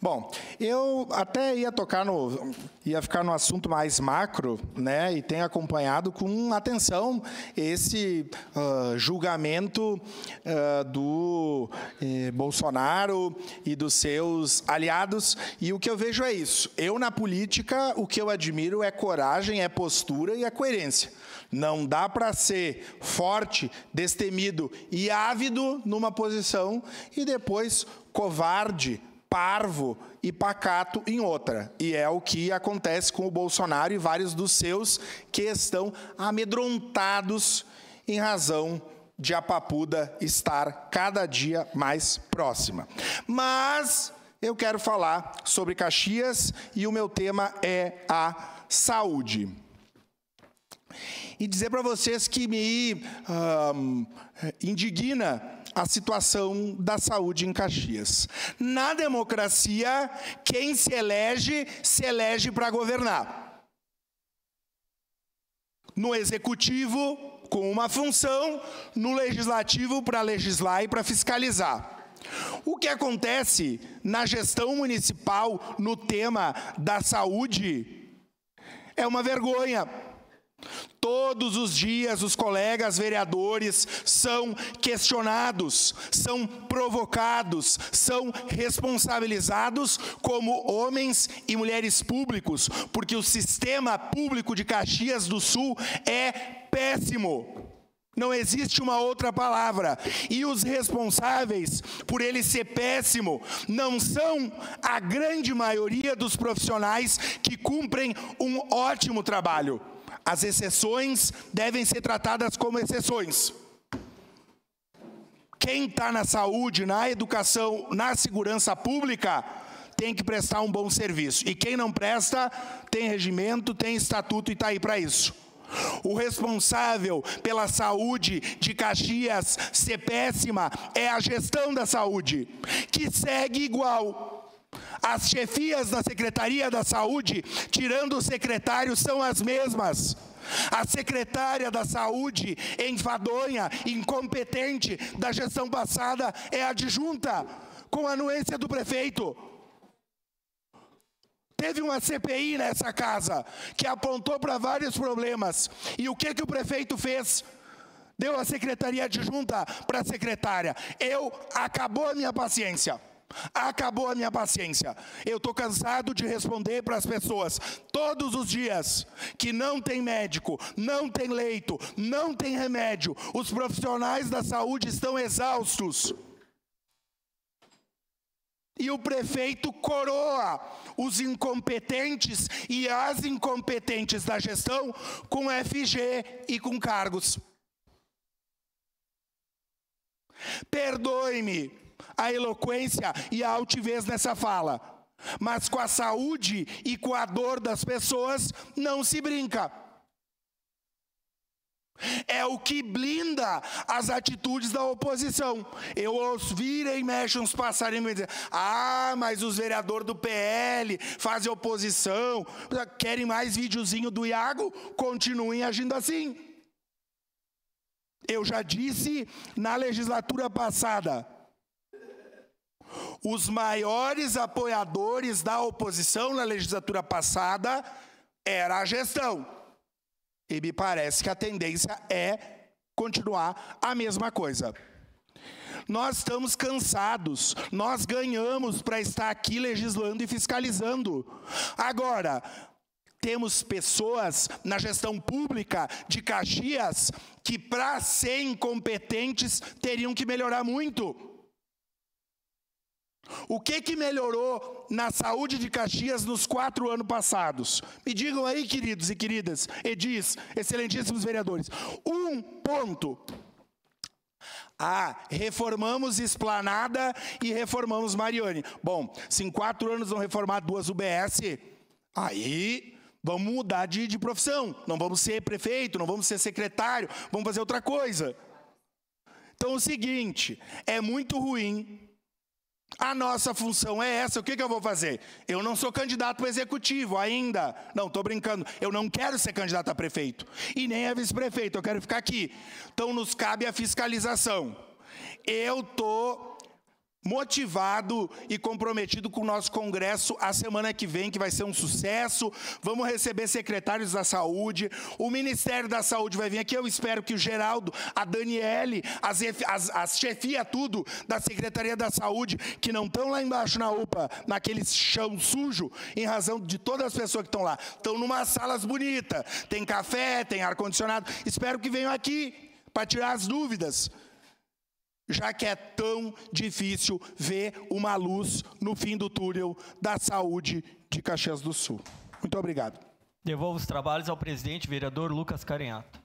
Bom, eu até ia ficar no assunto mais macro, né? E tenho acompanhado com atenção esse julgamento do Bolsonaro e dos seus aliados. E o que eu vejo é isso. Eu, na política, o que eu admiro é coragem, é postura e é coerência. Não dá para ser forte, destemido e ávido numa posição e depois covarde, parvo e pacato em outra. E é o que acontece com o Bolsonaro e vários dos seus que estão amedrontados em razão de a Papuda estar cada dia mais próxima. Mas eu quero falar sobre Caxias e o meu tema é a saúde. E dizer para vocês que me indigna a situação da saúde em Caxias. Na democracia, quem se elege para governar. No executivo, com uma função, no legislativo, para legislar e para fiscalizar. O que acontece na gestão municipal no tema da saúde é uma vergonha. Todos os dias os colegas vereadores são questionados, são provocados, são responsabilizados como homens e mulheres públicos, porque o sistema público de Caxias do Sul é péssimo. Não existe uma outra palavra. E os responsáveis por ele ser péssimo não são a grande maioria dos profissionais que cumprem um ótimo trabalho. As exceções devem ser tratadas como exceções. Quem está na saúde, na educação, na segurança pública, tem que prestar um bom serviço. E quem não presta, tem regimento, tem estatuto e está aí para isso. O responsável pela saúde de Caxias ser péssima é a gestão da saúde, que segue igual. As chefias da Secretaria da Saúde, tirando o secretário, são as mesmas. A secretária da Saúde, enfadonha, incompetente da gestão passada, é adjunta, com a anuência do prefeito. Teve uma CPI nessa casa, que apontou para vários problemas. E o que o prefeito fez? Deu a secretaria adjunta para a secretária. Acabou a minha paciência. Acabou a minha paciência. Eu estou cansado de responder para as pessoas todos os dias que não tem médico, não tem leito, não tem remédio. Os profissionais da saúde estão exaustos. E o prefeito coroa os incompetentes e as incompetentes da gestão com FG e com cargos. Perdoe-me a eloquência e a altivez nessa fala, mas com a saúde e com a dor das pessoas não se brinca. É o que blinda as atitudes da oposição. Eu os vira e mexe uns passarinhos e dizer: mas os vereadores do PL fazem oposição, querem mais videozinho do Iago? Continuem agindo assim. Eu já disse na legislatura passada, os maiores apoiadores da oposição na legislatura passada era a gestão. E me parece que a tendência é continuar a mesma coisa. Nós estamos cansados, nós ganhamos para estar aqui legislando e fiscalizando. Agora, temos pessoas na gestão pública de Caxias que, para ser incompetentes, teriam que melhorar muito. O que melhorou na saúde de Caxias nos 4 anos passados? Me digam aí, queridos e queridas, edis, excelentíssimos vereadores. 1 ponto. Reformamos Esplanada e reformamos Mariane. Bom, se em 4 anos não reformar 2 UBS, aí vamos mudar de profissão. Não vamos ser prefeito, não vamos ser secretário, vamos fazer outra coisa. Então, o seguinte, é muito ruim. A nossa função é essa, o que eu vou fazer? Eu não sou candidato para executivo ainda. Não, estou brincando. Eu não quero ser candidato a prefeito. E nem a vice-prefeito, eu quero ficar aqui. Então, nos cabe a fiscalização. Eu estou motivado e comprometido com o nosso congresso a semana que vem, que vai ser um sucesso. Vamos receber secretários da saúde, o Ministério da Saúde vai vir aqui, eu espero que o Geraldo, a Daniele, as chefia tudo da Secretaria da Saúde, que não estão lá embaixo na UPA, naquele chão sujo, em razão de todas as pessoas que estão lá, estão numa salas bonitas, tem café, tem ar-condicionado, espero que venham aqui para tirar as dúvidas, já que é tão difícil ver uma luz no fim do túnel da saúde de Caxias do Sul. Muito obrigado. Devolvo os trabalhos ao presidente, vereador Lucas Carenhato.